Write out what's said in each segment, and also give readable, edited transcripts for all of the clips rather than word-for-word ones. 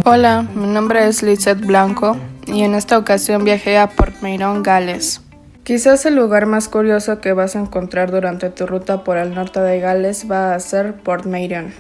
Hola, mi nombre es Lizeth Blanco y en esta ocasión viajé a Portmeirion, Gales. Quizás el lugar más curioso que vas a encontrar durante tu ruta por el norte de Gales va a ser Portmeirion,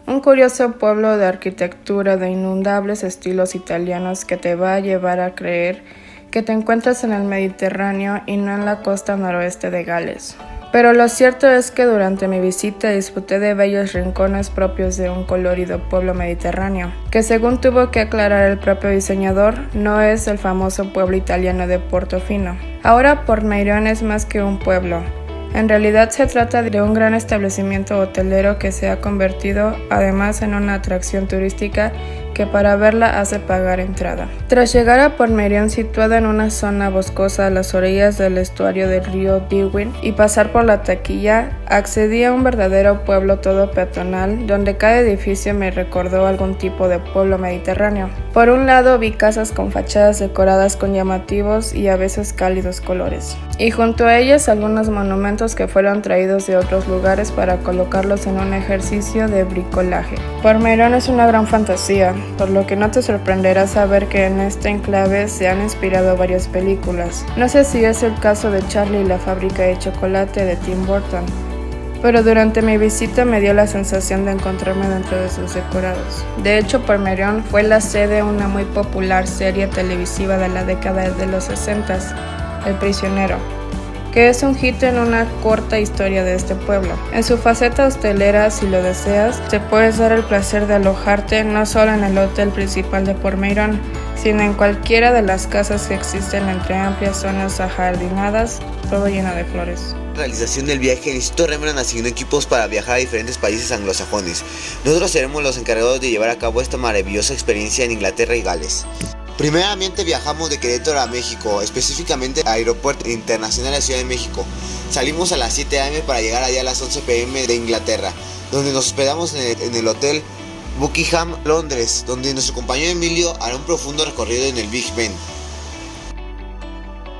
un curioso pueblo de arquitectura de inundables estilos italianos que te va a llevar a creer que te encuentras en el Mediterráneo y no en la costa noroeste de Gales. Pero lo cierto es que durante mi visita disfruté de bellos rincones propios de un colorido pueblo mediterráneo, que según tuvo que aclarar el propio diseñador, no es el famoso pueblo italiano de Portofino. Ahora Portmeirion es más que un pueblo. En realidad se trata de un gran establecimiento hotelero que se ha convertido además en una atracción turística que para verla hace pagar entrada. Tras llegar a Portmeirion, situada en una zona boscosa a las orillas del estuario del río Dwyn, y pasar por la taquilla, accedí a un verdadero pueblo todo peatonal, donde cada edificio me recordó algún tipo de pueblo mediterráneo. Por un lado vi casas con fachadas decoradas con llamativos y a veces cálidos colores, y junto a ellas algunos monumentos que fueron traídos de otros lugares para colocarlos en un ejercicio de bricolaje. Portmeirion es una gran fantasía, por lo que no te sorprenderá saber que en este enclave se han inspirado varias películas. No sé si es el caso de Charlie y la fábrica de chocolate de Tim Burton, pero durante mi visita me dio la sensación de encontrarme dentro de sus decorados. De hecho, Portmeirion fue la sede de una muy popular serie televisiva de la década de los 60s, El Prisionero, que es un hito en una corta historia de este pueblo. En su faceta hostelera, si lo deseas, te puedes dar el placer de alojarte no solo en el hotel principal de Portmeirion, sino en cualquiera de las casas que existen entre amplias zonas ajardinadas, todo lleno de flores. Realización del viaje, el Instituto Rembrandt asignó equipos para viajar a diferentes países anglosajones. Nosotros seremos los encargados de llevar a cabo esta maravillosa experiencia en Inglaterra y Gales. Primeramente viajamos de Querétaro a México, específicamente al Aeropuerto Internacional de Ciudad de México. Salimos a las 7 am para llegar allá a las 11 pm de Inglaterra, donde nos hospedamos en el hotel Buckingham, Londres, donde nuestro compañero Emilio hará un profundo recorrido en el Big Ben.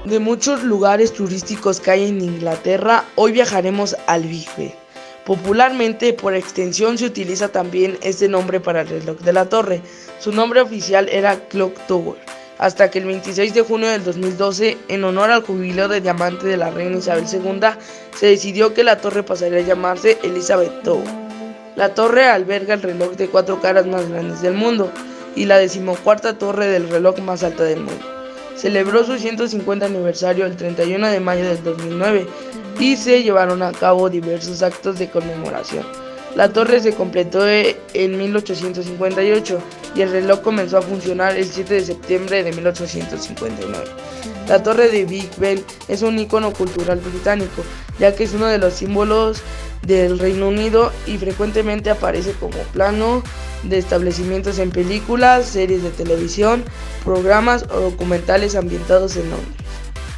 De muchos lugares turísticos que hay en Inglaterra, hoy viajaremos al Big Ben. Popularmente, por extensión, se utiliza también este nombre para el reloj de la torre. Su nombre oficial era Clock Tower, hasta que el 26 de junio del 2012, en honor al jubileo de diamante de la reina Isabel II, se decidió que la torre pasaría a llamarse Elizabeth Tower. La torre alberga el reloj de 4 caras más grandes del mundo y la 14ª torre del reloj más alta del mundo. Celebró su 150 aniversario el 31 de mayo del 2009 y se llevaron a cabo diversos actos de conmemoración. La torre se completó en 1858 y el reloj comenzó a funcionar el 7 de septiembre de 1859. La torre de Big Ben es un icono cultural británico, ya que es uno de los símbolos del Reino Unido y frecuentemente aparece como plano de establecimientos en películas, series de televisión, programas o documentales ambientados en Londres.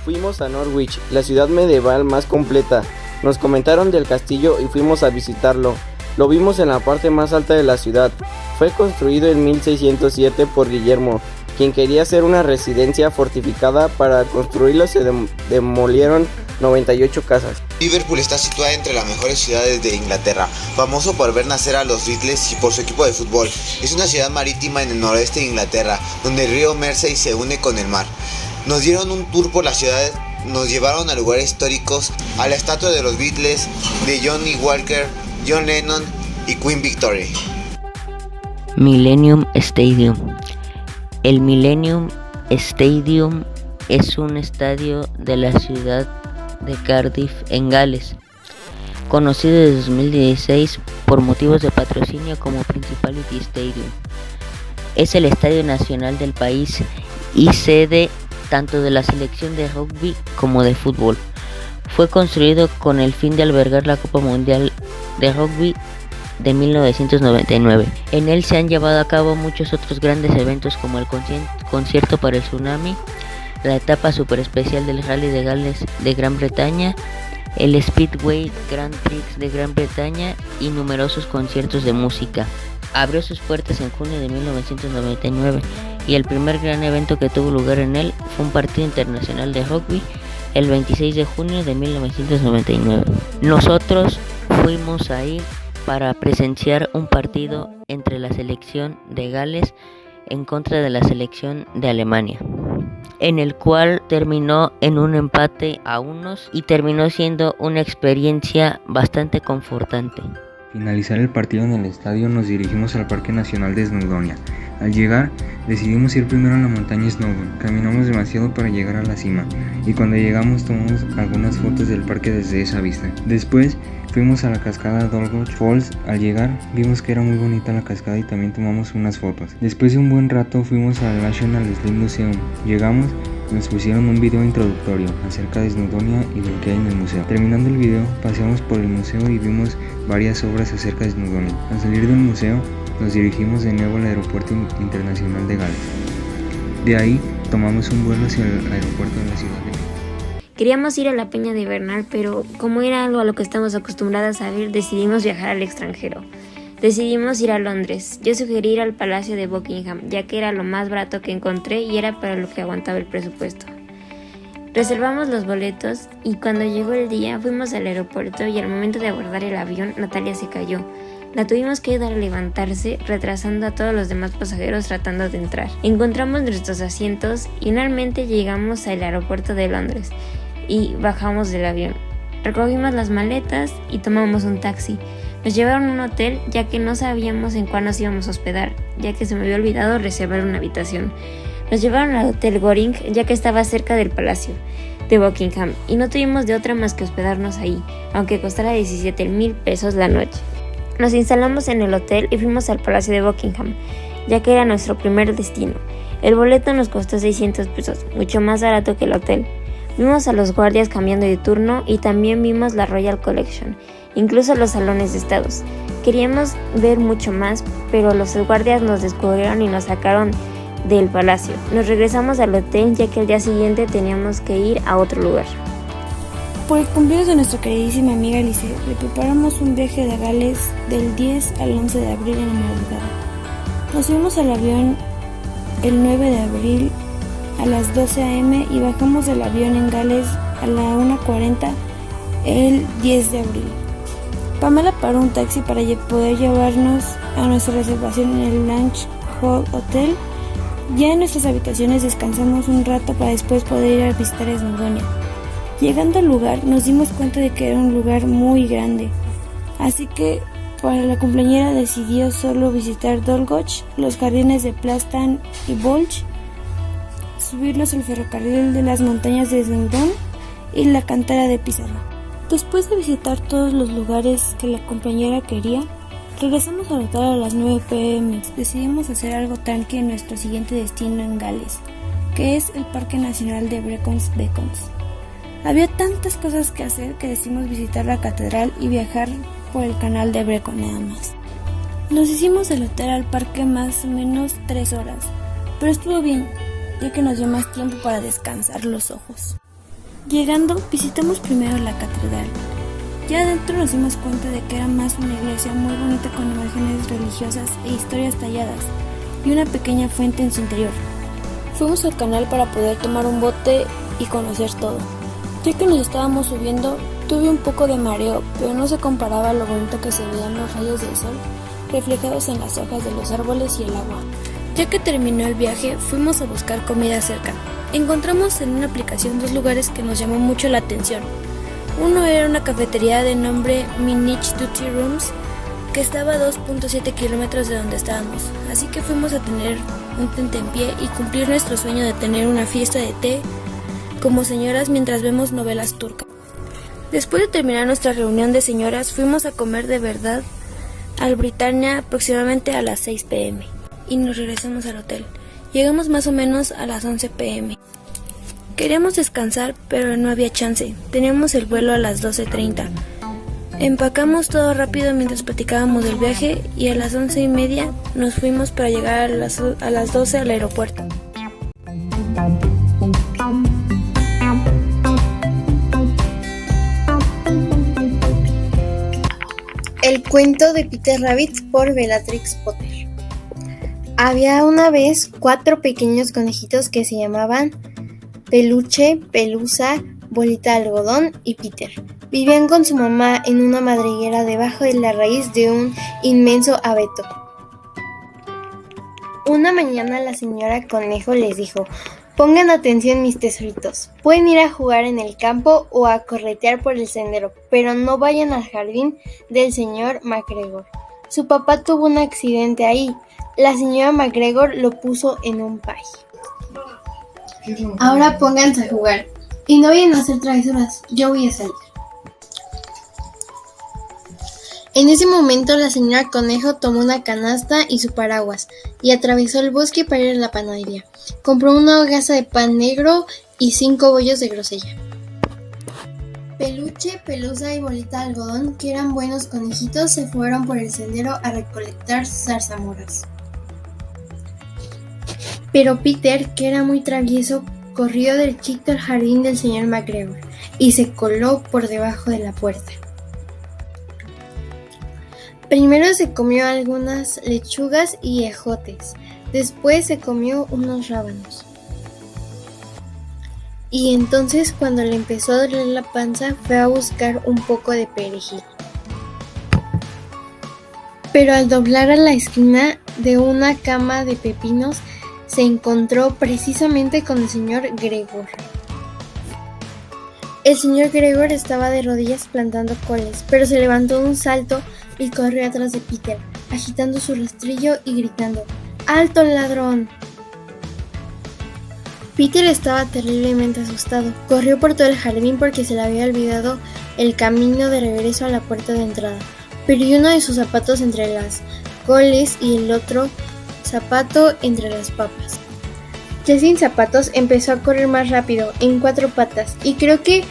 Fuimos a Norwich, la ciudad medieval más completa. Nos comentaron del castillo y fuimos a visitarlo. Lo vimos en la parte más alta de la ciudad. Fue construido en 1607 por Guillermo, quien quería hacer una residencia fortificada. Para construirlo se demolieron 98 casas. Liverpool está situada entre las mejores ciudades de Inglaterra, famoso por ver nacer a los Beatles y por su equipo de fútbol. Es una ciudad marítima en el noroeste de Inglaterra, donde el río Mersey se une con el mar. Nos dieron un tour por la ciudad, nos llevaron a lugares históricos, a la estatua de los Beatles, de Johnny Walker, John Lennon y Queen Victoria. Millennium Stadium. El Millennium Stadium es un estadio de la ciudad de Cardiff, en Gales, conocido desde 2016 por motivos de patrocinio como Principality Stadium. Es el estadio nacional del país y sede tanto de la selección de rugby como de fútbol. Fue construido con el fin de albergar la Copa Mundial de Rugby de 1999. En él se han llevado a cabo muchos otros grandes eventos como el concierto para el tsunami, la etapa super especial del Rally de Gales de Gran Bretaña, el Speedway Grand Prix de Gran Bretaña y numerosos conciertos de música. Abrió sus puertas en junio de 1999 y el primer gran evento que tuvo lugar en él fue un partido internacional de rugby el 26 de junio de 1999. Nosotros fuimos ahí para presenciar un partido entre la selección de Gales en contra de la selección de Alemania, en el cual terminó en un empate a unos y terminó siendo una experiencia bastante confortante. Finalizar el partido en el estadio, nos dirigimos al Parque Nacional de Snowdonia. Al llegar, decidimos ir primero a la montaña Snowdon. Caminamos demasiado para llegar a la cima y cuando llegamos tomamos algunas fotos del parque desde esa vista. Después fuimos a la cascada Dolgoch Falls. Al llegar vimos que era muy bonita la cascada y también tomamos unas fotos. Después de un buen rato fuimos al National Sling Museum. Llegamos y nos pusieron un video introductorio acerca de Snowdonia y lo que hay en el museo. Terminando el video, paseamos por el museo y vimos varias obras acerca de Snowdonia. Al salir del museo, nos dirigimos de nuevo al Aeropuerto Internacional de Gales. De ahí, tomamos un vuelo hacia el aeropuerto de la ciudad de México. Queríamos ir a la Peña de Bernal, pero como era algo a lo que estamos acostumbradas a ver, decidimos viajar al extranjero. Decidimos ir a Londres. Yo sugerí ir al Palacio de Buckingham, ya que era lo más barato que encontré y era para lo que aguantaba el presupuesto. Reservamos los boletos y cuando llegó el día fuimos al aeropuerto y al momento de abordar el avión, Natalia se cayó. La tuvimos que ayudar a levantarse, retrasando a todos los demás pasajeros tratando de entrar. Encontramos nuestros asientos y finalmente llegamos al aeropuerto de Londres y bajamos del avión. Recogimos las maletas y tomamos un taxi. Nos llevaron a un hotel ya que no sabíamos en cuál nos íbamos a hospedar, ya que se me había olvidado reservar una habitación. Nos llevaron al Hotel Goring ya que estaba cerca del Palacio de Buckingham y no tuvimos de otra más que hospedarnos ahí, aunque costara 17,000 pesos la noche. Nos instalamos en el hotel y fuimos al Palacio de Buckingham, ya que era nuestro primer destino. El boleto nos costó 600 pesos, mucho más barato que el hotel. Vimos a los guardias cambiando de turno y también vimos la Royal Collection, incluso los salones de estados. Queríamos ver mucho más, pero los guardias nos descubrieron y nos sacaron del palacio. Nos regresamos al hotel ya que al día siguiente teníamos que ir a otro lugar. Por el cumpleaños de nuestra queridísima amiga Alice, le preparamos un viaje de Gales del 10 al 11 de abril en la madrugada. Nos subimos al avión el 9 de abril a las 12 a.m. y bajamos del avión en Gales a la 1:40 el 10 de abril. Pamela paró un taxi para poder llevarnos a nuestra reservación en el Lounge Hall Hotel. Ya en nuestras habitaciones descansamos un rato para después poder ir a visitar Snowdonia. Llegando al lugar nos dimos cuenta de que era un lugar muy grande, así que para la cumpleañera decidió solo visitar Dolgoch, los jardines de Plastan y Bolch, subirnos al ferrocarril de las montañas de Snowdon y la cantera de Pizarra. Después de visitar todos los lugares que la compañera quería, regresamos al hotel a las 9 p.m. Decidimos hacer algo tranqui en nuestro siguiente destino en Gales, que es el Parque Nacional de Brecons Beacons. Había tantas cosas que hacer que decidimos visitar la catedral y viajar por el canal de Brecon nada más. Nos hicimos del hotel al parque más o menos 3 horas, pero estuvo bien, ya que nos dio más tiempo para descansar los ojos. Llegando, visitamos primero la catedral. Ya adentro nos dimos cuenta de que era más una iglesia muy bonita con imágenes religiosas e historias talladas, y una pequeña fuente en su interior. Fuimos al canal para poder tomar un bote y conocer todo. Ya que nos estábamos subiendo, tuve un poco de mareo, pero no se comparaba a lo bonito que se veían los rayos del sol reflejados en las hojas de los árboles y el agua. Ya que terminó el viaje, fuimos a buscar comida cerca. Encontramos en una aplicación 2 lugares que nos llamó mucho la atención. Uno era una cafetería de nombre Minich Duty Rooms, que estaba a 2.7 kilómetros de donde estábamos, así que fuimos a tener un tentempié y cumplir nuestro sueño de tener una fiesta de té como señoras mientras vemos novelas turcas. Después de terminar nuestra reunión de señoras, fuimos a comer de verdad al Britannia aproximadamente a las 6 p.m. y nos regresamos al hotel. Llegamos más o menos a las 11 p.m. Queríamos descansar, pero no había chance. Teníamos el vuelo a las 12:30. Empacamos todo rápido mientras platicábamos del viaje y a las 11:30 nos fuimos para llegar a las 12 al aeropuerto. El cuento de Peter Rabbit por Bellatrix Potter. Había una vez 4 pequeños conejitos que se llamaban Peluche, Pelusa, Bolita de Algodón y Peter. Vivían con su mamá en una madriguera debajo de la raíz de un inmenso abeto. Una mañana la señora Conejo les dijo: pongan atención, mis tesoritos, pueden ir a jugar en el campo o a corretear por el sendero, pero no vayan al jardín del señor McGregor. Su papá tuvo un accidente ahí. La señora McGregor lo puso en un pie. Ahora pónganse a jugar y no vayan a hacer travesuras, yo voy a salir. En ese momento la señora Conejo tomó una canasta y su paraguas y atravesó el bosque para ir a la panadería. Compró una hogaza de pan negro y 5 bollos de grosella. Peluche, Pelusa y Bolita de Algodón, que eran buenos conejitos, se fueron por el sendero a recolectar zarzamoras. Pero Peter, que era muy travieso, corrió derechito al jardín del señor McGregor y se coló por debajo de la puerta. Primero se comió algunas lechugas y ejotes, después se comió unos rábanos. Y entonces, cuando le empezó a doler la panza, fue a buscar un poco de perejil. Pero al doblar a la esquina de una cama de pepinos, se encontró precisamente con el señor Gregor. El señor Gregor estaba de rodillas plantando coles, pero se levantó de un salto y corrió atrás de Peter, agitando su rastrillo y gritando: ¡alto, ladrón! Peter estaba terriblemente asustado. Corrió por todo el jardín porque se le había olvidado el camino de regreso a la puerta de entrada. Perdió uno de sus zapatos entre las coles y el otro zapato entre las papas. Ya sin zapatos, empezó a correr más rápido, en 4 patas, y creo que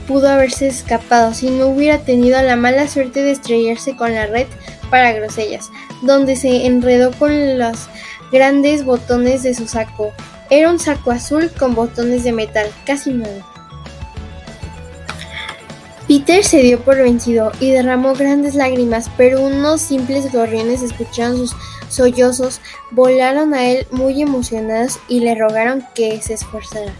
pudo haberse escapado si no hubiera tenido la mala suerte de estrellarse con la red para grosellas, donde se enredó con los grandes botones de su saco. Era un saco azul con botones de metal, casi nuevo. Peter se dio por vencido y derramó grandes lágrimas, pero unos simples gorriones escucharon sus sollozos, volaron a él muy emocionados y le rogaron que se esforzara.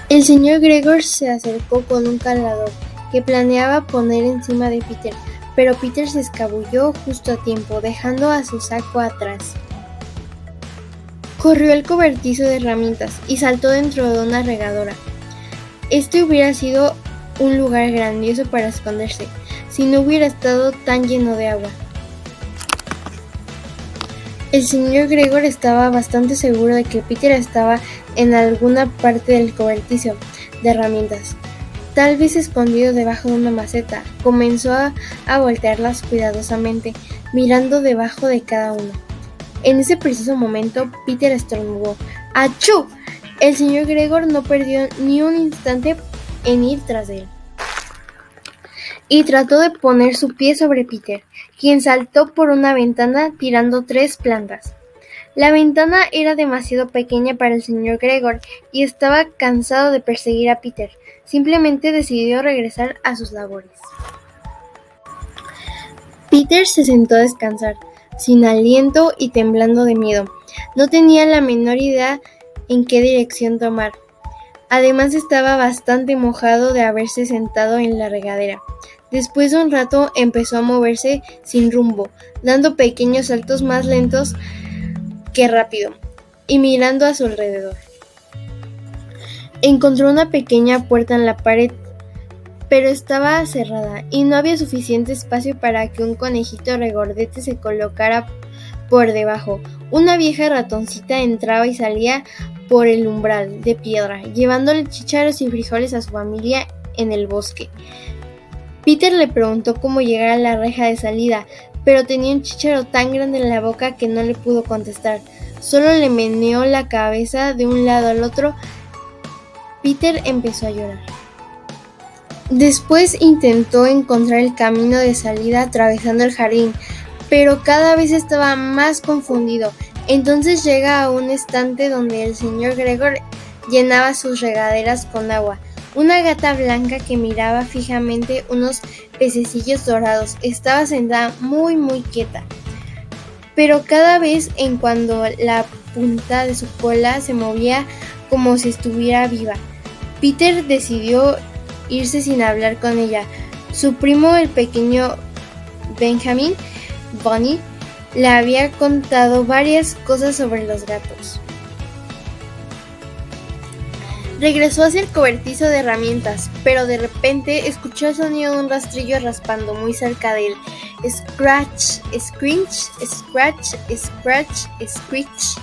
El señor Gregor se acercó con un calador que planeaba poner encima de Peter, pero Peter se escabulló justo a tiempo, dejando a su saco atrás. Corrió al cobertizo de herramientas y saltó dentro de una regadora. Este hubiera sido un lugar grandioso para esconderse, si no hubiera estado tan lleno de agua. El señor Gregor estaba bastante seguro de que Peter estaba en alguna parte del cobertizo de herramientas, tal vez escondido debajo de una maceta. Comenzó a voltearlas cuidadosamente, mirando debajo de cada uno. En ese preciso momento, Peter estornudó. ¡Achú! El señor Gregor no perdió ni un instante en ir tras él, y trató de poner su pie sobre Peter, quien saltó por una ventana tirando 3 plantas. La ventana era demasiado pequeña para el señor Gregor y estaba cansado de perseguir a Peter. Simplemente decidió regresar a sus labores. Peter se sentó a descansar, sin aliento y temblando de miedo. No tenía la menor idea en qué dirección tomar. Además, estaba bastante mojado de haberse sentado en la regadera. Después de un rato empezó a moverse sin rumbo, dando pequeños saltos más lentos que rápido, y mirando a su alrededor. Encontró una pequeña puerta en la pared, pero estaba cerrada y no había suficiente espacio para que un conejito regordete se colocara por debajo. Una vieja ratoncita entraba y salía por el umbral de piedra, llevándole chícharos y frijoles a su familia en el bosque. Peter le preguntó cómo llegar a la reja de salida, pero tenía un chícharo tan grande en la boca que no le pudo contestar. Solo le meneó la cabeza de un lado al otro. Peter empezó a llorar. Después intentó encontrar el camino de salida atravesando el jardín, pero cada vez estaba más confundido. Entonces llega a un estante donde el señor Gregor llenaba sus regaderas con agua. Una gata blanca que miraba fijamente unos pececillos dorados. Estaba sentada muy quieta, pero cada vez en cuando la punta de su cola se movía como si estuviera viva. Peter decidió irse sin hablar con ella. Su primo, el pequeño Benjamin, Bunny, le había contado varias cosas sobre los gatos. Regresó hacia el cobertizo de herramientas, pero de repente escuchó el sonido de un rastrillo raspando muy cerca de él. Scratch, scrunch, scratch, scratch, screech.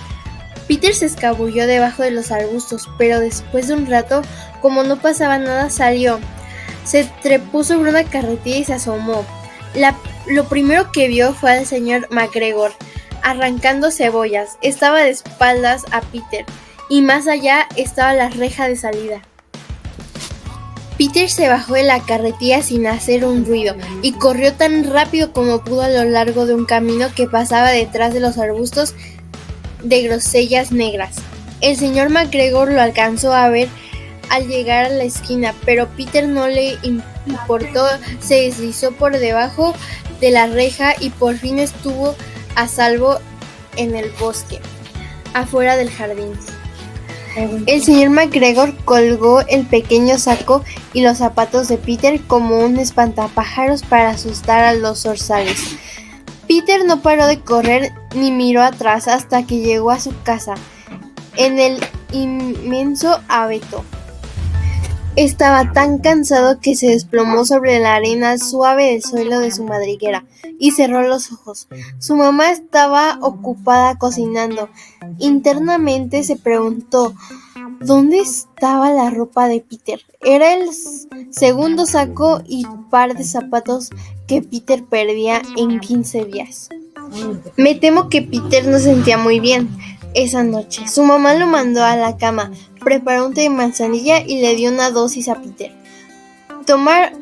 Peter se escabulló debajo de los arbustos, pero después de un rato, como no pasaba nada, salió. Se trepó sobre una carretilla y se asomó. Lo primero que vio fue al señor McGregor arrancando cebollas. Estaba de espaldas a Peter y más allá estaba la reja de salida. Peter se bajó de la carretilla sin hacer un ruido y corrió tan rápido como pudo a lo largo de un camino que pasaba detrás de los arbustos de grosellas negras. El señor McGregor lo alcanzó a ver al llegar a la esquina, pero Peter no le importó, se deslizó por debajo de la reja y por fin estuvo a salvo en el bosque, afuera del jardín. El señor McGregor colgó el pequeño saco y los zapatos de Peter como un espantapájaros para asustar a los zorzales. Peter no paró de correr ni miró atrás hasta que llegó a su casa, en el inmenso abeto. Estaba tan cansado que se desplomó sobre la arena suave del suelo de su madriguera y cerró los ojos. Su mamá estaba ocupada cocinando. Internamente se preguntó ¿dónde estaba la ropa de Peter? Era el segundo saco y par de zapatos que Peter perdía en 15 días. Me temo que Peter no se sentía muy bien esa noche. Su mamá lo mandó a la cama, preparó un té de manzanilla y le dio una dosis a Peter. Tomar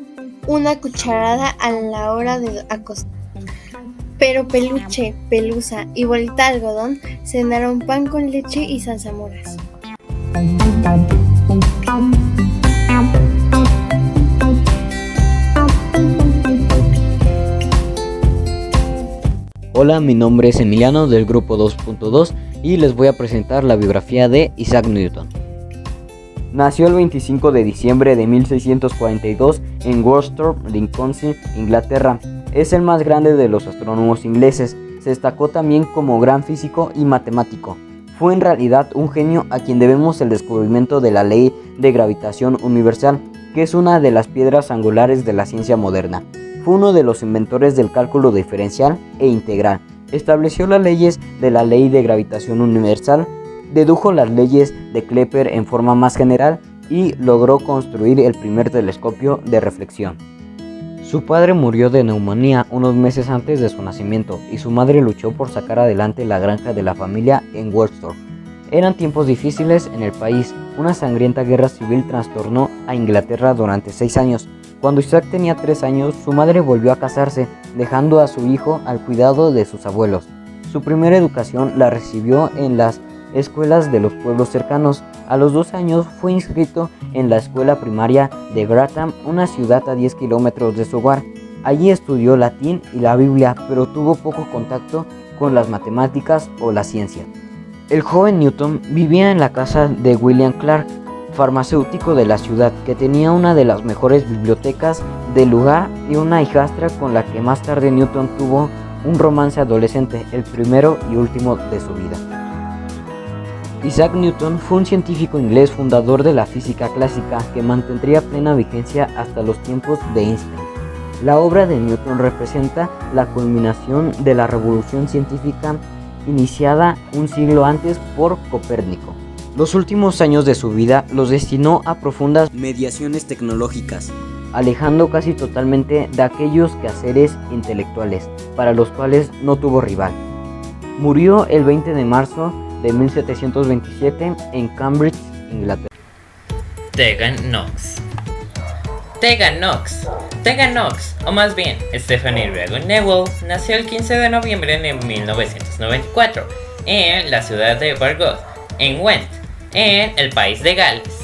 una cucharada a la hora de acostar. Pero Peluche, Pelusa y Bolita de Algodón cenaron pan con leche y zarzamoras. Hola, mi nombre es Emiliano del grupo 2.2 y les voy a presentar la biografía de Isaac Newton. Nació el 25 de diciembre de 1642 en Worsthorpe, Lincolnshire, Inglaterra. Es el más grande de los astrónomos ingleses. Se destacó también como gran físico y matemático. Fue en realidad un genio a quien debemos el descubrimiento de la ley de gravitación universal, que es una de las piedras angulares de la ciencia moderna. Fue uno de los inventores del cálculo diferencial e integral. Estableció las leyes de la ley de gravitación universal, dedujo las leyes de Kepler en forma más general y logró construir el primer telescopio de reflexión. Su padre murió de neumonía unos meses antes de su nacimiento y su madre luchó por sacar adelante la granja de la familia en Worsthorpe. Eran tiempos difíciles en el país. Una sangrienta guerra civil trastornó a Inglaterra durante 6 años. Cuando Isaac tenía 3 años, su madre volvió a casarse, dejando a su hijo al cuidado de sus abuelos. Su primera educación la recibió en las escuelas de los pueblos cercanos. A los 12 años fue inscrito en la escuela primaria de Grantham, una ciudad a 10 kilómetros de su hogar. Allí estudió latín y la Biblia, pero tuvo poco contacto con las matemáticas o la ciencia. El joven Newton vivía en la casa de William Clark, farmacéutico de la ciudad, que tenía una de las mejores bibliotecas del lugar y una hijastra con la que más tarde Newton tuvo un romance adolescente, el primero y último de su vida. Isaac Newton fue un científico inglés fundador de la física clásica que mantendría plena vigencia hasta los tiempos de Einstein. La obra de Newton representa la culminación de la revolución científica iniciada un siglo antes por Copérnico. Los últimos años de su vida los destinó a profundas mediaciones tecnológicas, alejando casi totalmente de aquellos quehaceres intelectuales, para los cuales no tuvo rival. Murió el 20 de marzo de 1727 en Cambridge, Inglaterra. Tegan Knox, o más bien Stephanie Regan Newell, nació el 15 de noviembre de 1994 en la ciudad de Bargoed, en Went, en el país de Gales.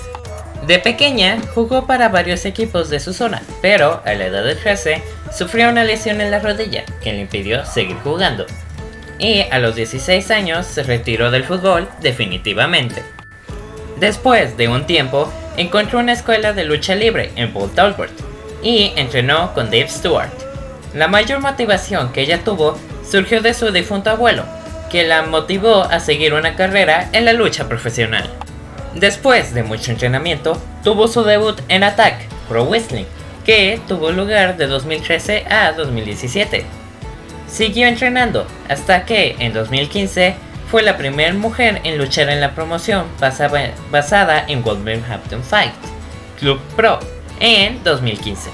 De pequeña jugó para varios equipos de su zona, pero a la edad de 13 sufrió una lesión en la rodilla que le impidió seguir jugando. Y a los 16 años se retiró del fútbol definitivamente. Después de un tiempo, encontró una escuela de lucha libre en Port Talbot y entrenó con Dave Stewart. La mayor motivación que ella tuvo surgió de su difunto abuelo, que la motivó a seguir una carrera en la lucha profesional. Después de mucho entrenamiento, tuvo su debut en Attack Pro Wrestling, que tuvo lugar de 2013 a 2017. Siguió entrenando hasta que en 2015 fue la primera mujer en luchar en la promoción basada en Wolverhampton Fight Club Pro en 2015.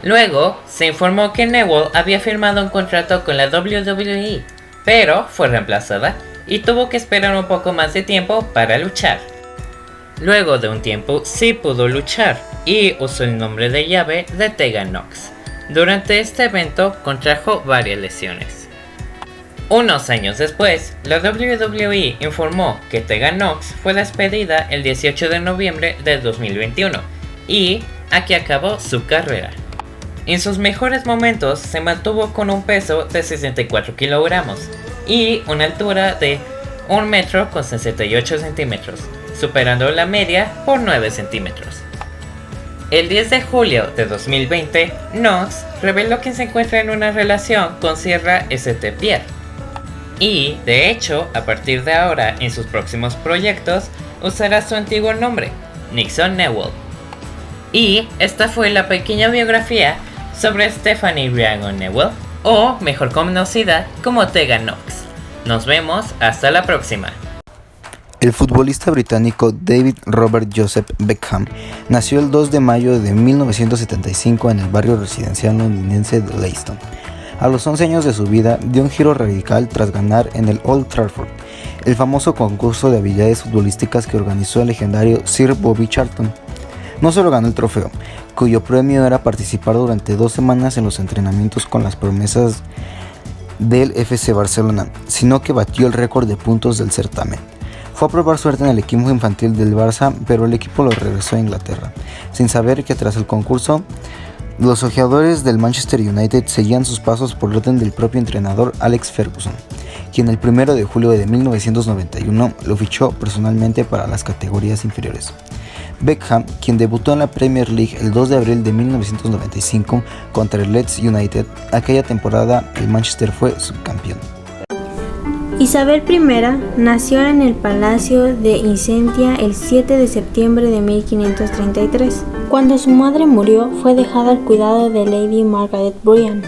Luego se informó que Newell había firmado un contrato con la WWE, pero fue reemplazada y tuvo que esperar un poco más de tiempo para luchar. Luego de un tiempo sí pudo luchar y usó el nombre de llave de Tegan Nox. Durante este evento contrajo varias lesiones. Unos años después, la WWE informó que Tegan Nox fue despedida el 18 de noviembre de 2021 y aquí acabó su carrera. En sus mejores momentos se mantuvo con un peso de 64 kilogramos y una altura de 1 metro con 68 centímetros, superando la media por 9 centímetros. El 10 de julio de 2020, Nox reveló que se encuentra en una relación con Sierra St. Pierre. Y, de hecho, a partir de ahora en sus próximos proyectos, usará su antiguo nombre, Nixon Newell. Y esta fue la pequeña biografía sobre Stephanie Riagon Newell, o mejor conocida como Tegan Nox. Nos vemos hasta la próxima. El futbolista británico David Robert Joseph Beckham nació el 2 de mayo de 1975 en el barrio residencial londinense de Leiston. A los 11 años de su vida dio un giro radical tras ganar en el Old Trafford, el famoso concurso de habilidades futbolísticas que organizó el legendario Sir Bobby Charlton. No solo ganó el trofeo, cuyo premio era participar durante 2 semanas en los entrenamientos con las promesas del FC Barcelona, sino que batió el récord de puntos del certamen. Fue a probar suerte en el equipo infantil del Barça, pero el equipo lo regresó a Inglaterra, sin saber que tras el concurso, los ojeadores del Manchester United seguían sus pasos por orden del propio entrenador Alex Ferguson, quien el 1 de julio de 1991 lo fichó personalmente para las categorías inferiores. Beckham, quien debutó en la Premier League el 2 de abril de 1995 contra el Leeds United, aquella temporada el Manchester fue subcampeón. Isabel I nació en el Palacio de Incentia el 7 de septiembre de 1533. Cuando su madre murió, fue dejada al cuidado de Lady Margaret Bryan.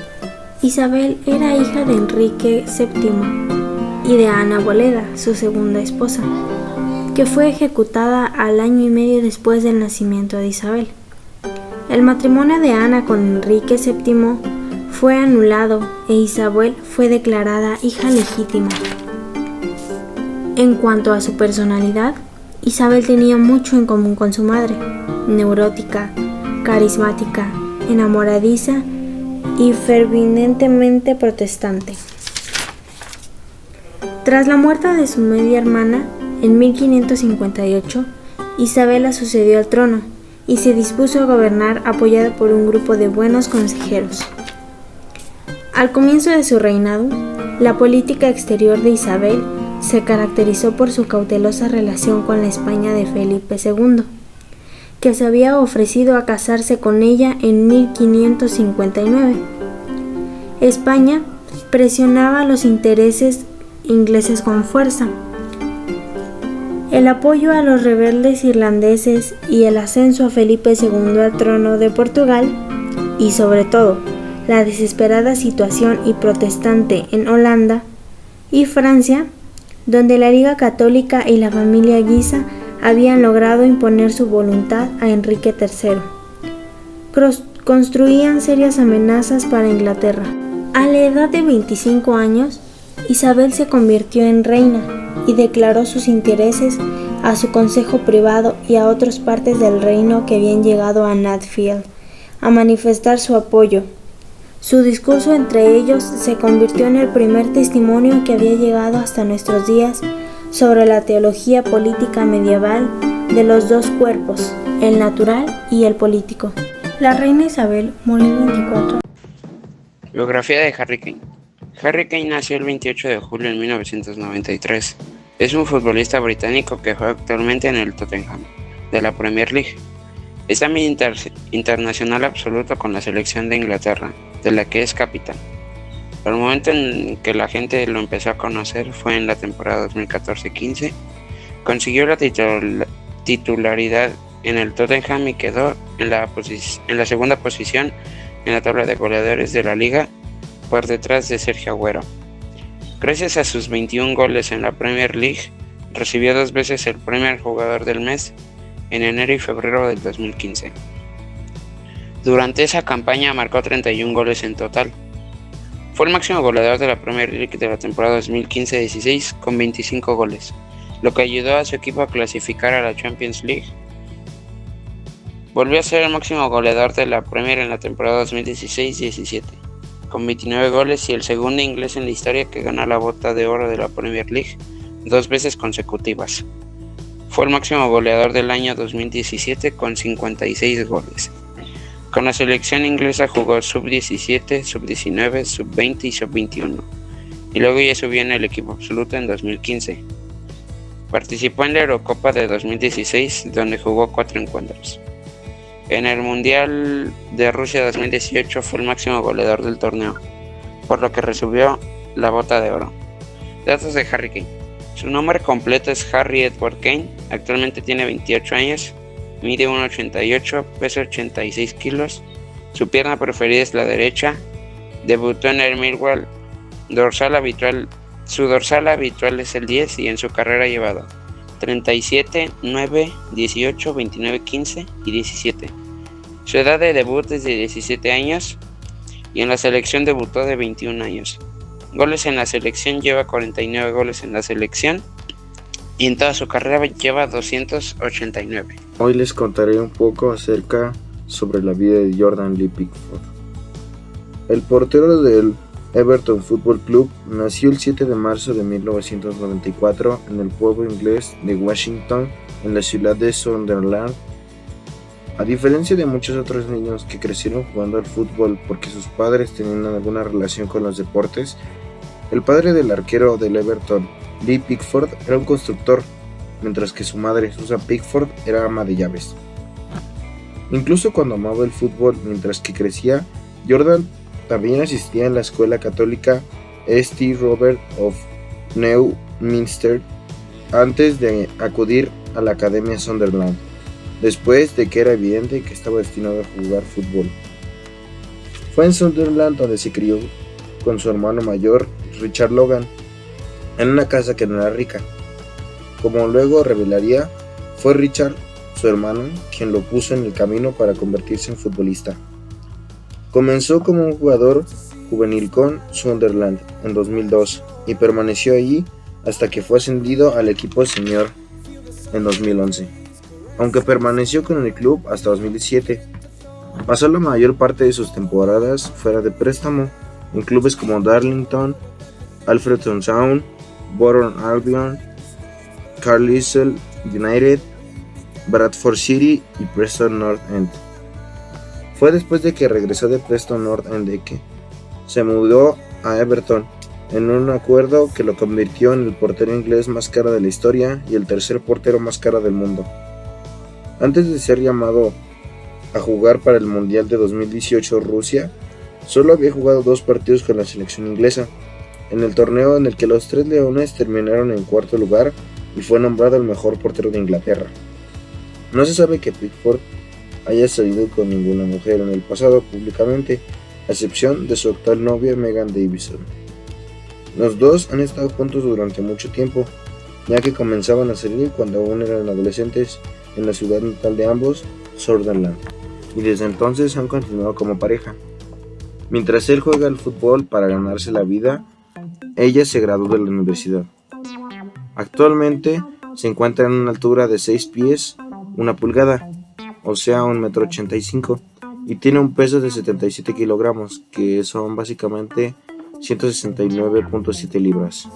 Isabel era hija de Enrique VII y de Ana Boleda, su segunda esposa, que fue ejecutada al año y medio después del nacimiento de Isabel. El matrimonio de Ana con Enrique VII fue anulado e Isabel fue declarada hija legítima. En cuanto a su personalidad, Isabel tenía mucho en común con su madre, neurótica, carismática, enamoradiza y fervientemente protestante. Tras la muerte de su media hermana, en 1558, Isabel la sucedió al trono y se dispuso a gobernar apoyada por un grupo de buenos consejeros. Al comienzo de su reinado, la política exterior de Isabel se caracterizó por su cautelosa relación con la España de Felipe II, que se había ofrecido a casarse con ella en 1559. España presionaba los intereses ingleses con fuerza. El apoyo a los rebeldes irlandeses y el ascenso a Felipe II al trono de Portugal, y sobre todo la desesperada situación y protestante en Holanda y Francia, donde la Liga Católica y la familia Guisa habían logrado imponer su voluntad a Enrique III, construían serias amenazas para Inglaterra. A la edad de 25 años, Isabel se convirtió en reina y declaró sus intereses a su consejo privado y a otras partes del reino que habían llegado a Nantfield a manifestar su apoyo. Su discurso entre ellos se convirtió en el primer testimonio que había llegado hasta nuestros días sobre la teología política medieval de los dos cuerpos, el natural y el político. La reina Isabel murió el 24. Biografía de Harry Kane. Harry Kane nació el 28 de julio de 1993. Es un futbolista británico que juega actualmente en el Tottenham, de la Premier League. Es también internacional absoluto con la selección de Inglaterra, de la que es capitán. El momento en que la gente lo empezó a conocer fue en la temporada 2014-15. Consiguió la titularidad en el Tottenham y quedó en la segunda posición en la tabla de goleadores de la liga, por detrás de Sergio Agüero. Gracias a sus 21 goles en la Premier League, recibió 2 veces el premio al jugador del mes en enero y febrero del 2015. Durante esa campaña marcó 31 goles en total. Fue el máximo goleador de la Premier League de la temporada 2015-16 con 25 goles, lo que ayudó a su equipo a clasificar a la Champions League. Volvió a ser el máximo goleador de la Premier en la temporada 2016-17, con 29 goles y el segundo inglés en la historia que gana la bota de oro de la Premier League 2 veces consecutivas. Fue el máximo goleador del año 2017 con 56 goles. Con la selección inglesa jugó sub-17, sub-19, sub-20 y sub-21, y luego ya subió en el equipo absoluto en 2015. Participó en la Eurocopa de 2016, donde jugó 4 encuentros. En el Mundial de Rusia 2018 fue el máximo goleador del torneo, por lo que recibió la bota de oro. Datos de Harry Kane. Su nombre completo es Harry Edward Kane, actualmente tiene 28 años, mide 1,88, pesa 86 kilos, su pierna preferida es la derecha, debutó en el Millwall, su dorsal habitual es el 10 y en su carrera ha llevado 37, 9, 18, 29, 15 y 17. Su edad de debut es de 17 años y en la selección debutó de 21 años. Goles en la selección, lleva 49 goles en la selección y en toda su carrera lleva 289. Hoy les contaré un poco acerca sobre la vida de Jordan Lee Pickford. El portero del Everton Football Club nació el 7 de marzo de 1994 en el pueblo inglés de Washington, en la ciudad de Sunderland. A diferencia de muchos otros niños que crecieron jugando al fútbol porque sus padres tenían alguna relación con los deportes, el padre del arquero del Everton, Lee Pickford, era un constructor, mientras que su madre, Susan Pickford, era ama de llaves. Incluso cuando amaba el fútbol mientras que crecía, Jordan también asistía en la escuela católica St. Robert of Newminster antes de acudir a la Academia Sunderland, después de que era evidente que estaba destinado a jugar fútbol. Fue en Sunderland donde se crió con su hermano mayor, Richard Logan, en una casa que no era rica. Como luego revelaría, fue Richard, su hermano, quien lo puso en el camino para convertirse en futbolista. Comenzó como un jugador juvenil con Sunderland en 2002 y permaneció allí hasta que fue ascendido al equipo senior en 2011, aunque permaneció con el club hasta 2017. Pasó la mayor parte de sus temporadas fuera de préstamo en clubes como Darlington, Alfreton Town, Burton Albion, Carlisle United, Bradford City y Preston North End. Fue después de que regresó de Preston North End de que se mudó a Everton, en un acuerdo que lo convirtió en el portero inglés más caro de la historia y el tercer portero más caro del mundo. Antes de ser llamado a jugar para el Mundial de 2018 Rusia, solo había jugado 2 partidos con la selección inglesa, en el torneo en el que los 3 leones terminaron en cuarto lugar y fue nombrado el mejor portero de Inglaterra. No se sabe que Pickford haya salido con ninguna mujer en el pasado públicamente, a excepción de su actual novia Megan Davison. Los dos han estado juntos durante mucho tiempo, ya que comenzaban a salir cuando aún eran adolescentes en la ciudad natal de ambos, Sunderland, y desde entonces han continuado como pareja. Mientras él juega al fútbol para ganarse la vida, ella se graduó de la universidad. Actualmente se encuentra en una altura de 6 pies, 1 pulgada, o sea 1,85 m, y tiene un peso de 77 kilogramos, que son básicamente 169.7 libras.